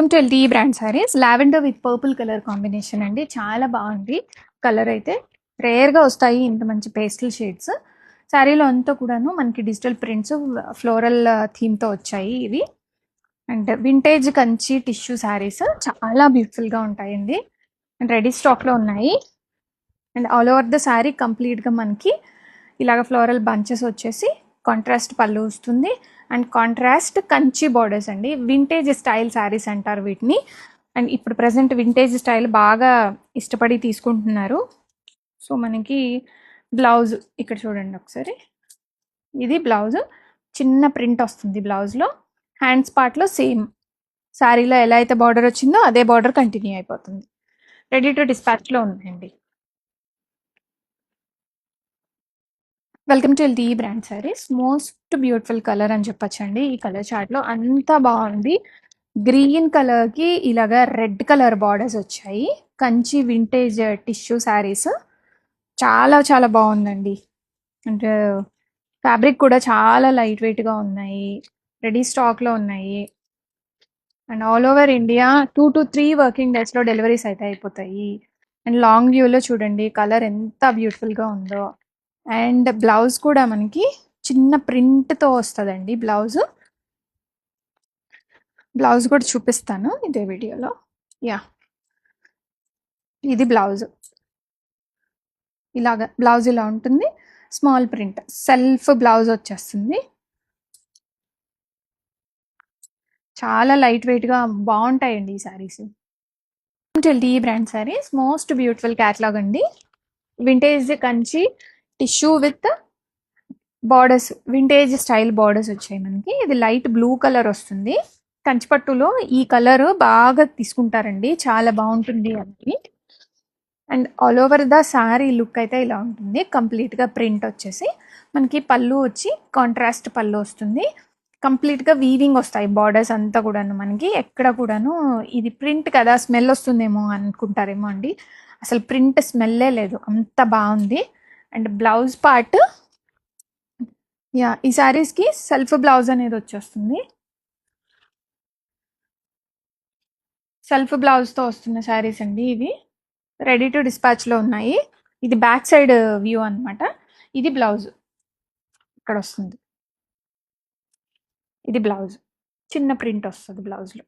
Welcome to LT brand saris. Lavender with purple colour combination అండి. చాలా బాగుంది కలర్ అయితే. రేర్గా వస్తాయి ఇంత మంచి పేస్టల్ షేడ్స్. శారీలో అంతా కూడాను మనకి డిజిటల్ ప్రింట్స్ ఫ్లోరల్ థీమ్తో వచ్చాయి ఇవి. And vintage Kanchi tissue saris చాలా బ్యూటిఫుల్గా ఉంటాయండి. అండ్ రెడీ స్టాక్లో ఉన్నాయి. And all over the sari కంప్లీట్గా మనకి ఇలాగ ఫ్లోరల్ బంచెస్ వచ్చేసి కాంట్రాస్ట్ పళ్ళు వస్తుంది. అండ్ కాంట్రాస్ట్ కంచి బార్డర్స్ అండి. వింటేజ్ స్టైల్ శారీస్ అంటారు వీటిని. అండ్ ఇప్పుడు ప్రజెంట్ వింటేజ్ స్టైల్ బాగా ఇష్టపడి తీసుకుంటున్నారు. సో మనకి బ్లౌజ్ ఇక్కడ చూడండి ఒకసారి. ఇది బ్లౌజ్, చిన్న ప్రింట్ వస్తుంది బ్లౌజ్లో. హ్యాండ్స్ పార్ట్లో సేమ్ శారీలో ఎలా అయితే బార్డర్ వచ్చిందో అదే బార్డర్ కంటిన్యూ అయిపోతుంది. రెడీ టు డిస్పాచ్లో ఉందండి. Welcome to LT brand saris. Most beautiful colour అని చెప్పచ్చండి. ఈ కలర్ చార్ట్లో అంతా బాగుంది. గ్రీన్ కలర్కి ఇలాగా రెడ్ కలర్ బార్డర్స్ వచ్చాయి. కంచి వింటేజ్ టిష్యూ శారీస్ చాలా చాలా బాగుందండి. అంటే ఫ్యాబ్రిక్ కూడా చాలా లైట్ వెయిట్గా ఉన్నాయి. రెడీ స్టాక్లో ఉన్నాయి. And all over India 2 to 3 working డేస్లో డెలివరీస్ అయితే అయిపోతాయి. అండ్ లాంగ్ వ్యూలో చూడండి కలర్ ఎంత బ్యూటిఫుల్గా ఉందో. అండ్ బ్లౌజ్ కూడా మనకి చిన్న ప్రింట్తో వస్తుందండి. బ్లౌజ్ కూడా చూపిస్తాను ఇదే వీడియోలో. యా, ఇది బ్లౌజ్. ఇలాగ బ్లౌజ్ ఇలా ఉంటుంది. స్మాల్ ప్రింట్ సెల్ఫ్ బ్లౌజ్ వచ్చేస్తుంది. చాలా లైట్ వెయిట్గా బాగుంటాయండి ఈ saris. LT brand saris most beautiful catalogue అండి. Vintage Kanchi tissue with borders, vintage style borders వచ్చాయి మనకి. ఇది లైట్ బ్లూ కలర్ వస్తుంది. కంచిపట్టులో ఈ కలర్ బాగా తీసుకుంటారండి, చాలా బాగుంటుంది అని. And all over the sari look అయితే ఇలా ఉంటుంది. కంప్లీట్గా ప్రింట్ వచ్చేసి మనకి పళ్ళు వచ్చి కాంట్రాస్ట్ పళ్ళు వస్తుంది. కంప్లీట్గా వీవింగ్ వస్తాయి బార్డర్స్ అంతా కూడాను. మనకి ఎక్కడ కూడాను ఇది ప్రింట్ కదా స్మెల్ వస్తుందేమో అనుకుంటారేమో అండి. అసలు ప్రింట్ స్మెల్లే లేదు, అంత బాగుంది. అండ్ బ్లౌజ్ పార్ట్, యా, ఈ శారీస్కి సెల్ఫ్ బ్లౌజ్ అనేది వచ్చేస్తుంది. సెల్ఫ్ బ్లౌజ్తో వస్తున్న శారీస్ అండి ఇవి. రెడీ టు డిస్పాచ్లో ఉన్నాయి. ఇది బ్యాక్ సైడ్ వ్యూ అనమాట. ఇది బ్లౌజ్ ఇక్కడ వస్తుంది. ఇది బ్లౌజ్, చిన్న ప్రింట్ వస్తుంది బ్లౌజ్లో.